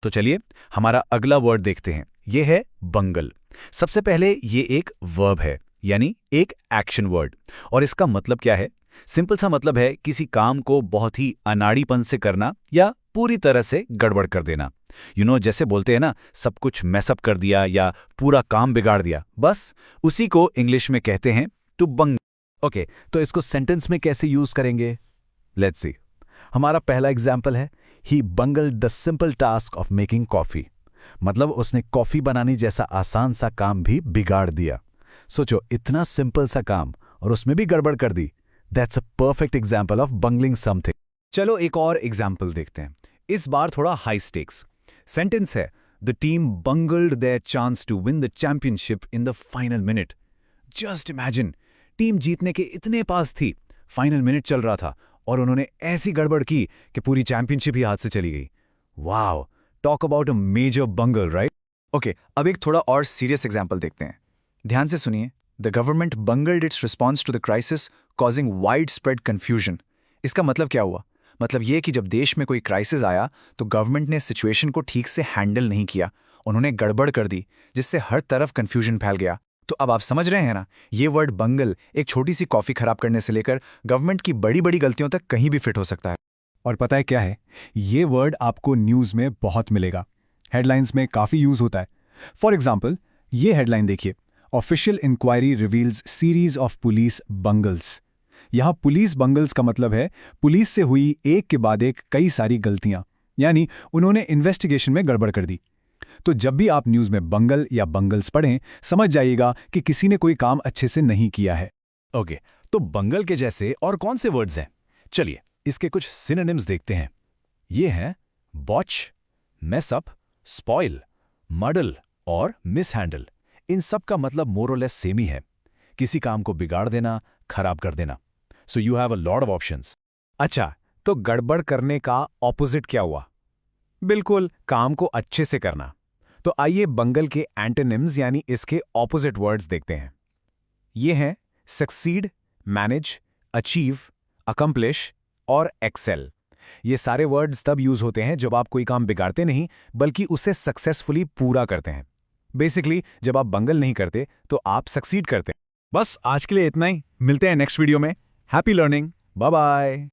तो चलिए हमारा अगला वर्ड देखते हैं। ये है बंगल। सबसे पहले ये एक वर्ब है, यानी एक एक्शन वर्ड। और इसका मतलब क्या है? सिंपल सा मतलब है किसी काम को बहुत ही अनाड़ीपन से करना या पूरी तरह से गड़बड़ कर देना। जैसे बोलते हैं ना, सब कुछ मैसअप कर दिया या पूरा काम बिगाड़ दिया, बस उसी को इंग्लिश में कहते हैं टू बंग। ओके, तो इसको सेंटेंस में कैसे यूज करेंगे? Let's see. हमारा पहला एग्जाम्पल है, he bungled the simple task of making coffee. मतलब उसने कॉफी बनाने जैसा आसान सा काम भी बिगाड़ दिया। सोचो, इतना सिंपल सा काम और उसमें भी गड़बड़ कर दी। That's a perfect example of bungling something. चलो एक और एग्जाम्पल देखते हैं, इस बार थोड़ा हाई स्टेक्स। सेंटेंस है, the team bungled their chance to win the championship in the final minute. Just imagine, team जीतने के इतने पास थी, फाइनल मिनट चल रहा था और उन्होंने ऐसी गड़बड़ की कि पूरी चैंपियनशिप ही हाथ से चली गई। Wow, talk about a major bungle, right? Okay, अब एक थोड़ा और सीरियस एग्जाम्पल देखते हैं। ध्यान से सुनिए। The government bungled its response to the crisis, causing widespread confusion. इसका मतलब क्या हुआ? मतलब ये कि जब देश में कोई क्राइसिस आया तो गवर्नमेंट ने सिचुएशन को ठीक से हैंडल नहीं किया, उन्होंने गड़बड़ कर दी, जिससे हर तरफ कन्फ्यूजन फैल गया। तो अब आप समझ रहे हैं ना, ये वर्ड बंगल एक छोटी सी कॉफी खराब करने से लेकर गवर्नमेंट की बड़ी बड़ी गलतियों तक कहीं भी फिट हो सकता है। और पता है क्या है? ये वर्ड आपको न्यूज़ में बहुत मिलेगा। हेडलाइंस में काफ़ी यूज़ होता है। फॉर एग्जाम्पल, ये हेडलाइन देखिए, official inquiry reveals series of police bungles. यहाँ पुलिस बंगल्स का मतलब है पुलिस से हुई एक के बाद एक कई सारी गलतियां, यानी उन्होंने इन्वेस्टिगेशन में गड़बड़ कर दी। तो जब भी आप न्यूज़ में बंगल या बंगल्स पढ़ें, समझ जाइएगा कि किसी ने कोई काम अच्छे से नहीं किया है। ओके, तो बंगल के जैसे और कौन से वर्ड्स हैं? चलिए इसके कुछ सिनोनिम्स देखते हैं। ये हैं बॉच, मेसअप, स्पॉइल, मडल और मिसहैंडल। इन सब का मतलब मोर और लेस सेम ही है, किसी काम को बिगाड़ देना, खराब कर देना। So you have a lot of options. अच्छा, तो गड़बड़ करने का ऑपोजिट क्या हुआ? बिल्कुल, काम को अच्छे से करना। तो आइए बंगल के एंटोनिम्स यानी इसके ऑपोजिट वर्ड्स देखते हैं। ये हैं सक्सीड, मैनेज, अचीव, अकम्प्लिश और एक्सेल। ये सारे वर्ड्स तब यूज होते हैं जब आप कोई काम बिगाड़ते नहीं, बल्कि उसे सक्सेसफुली पूरा करते हैं। बेसिकली जब आप बंगल नहीं करते तो आप सक्सीड करते हैं। बस आज के लिए इतना ही। मिलते हैं नेक्स्ट वीडियो में। Happy learning. Bye bye.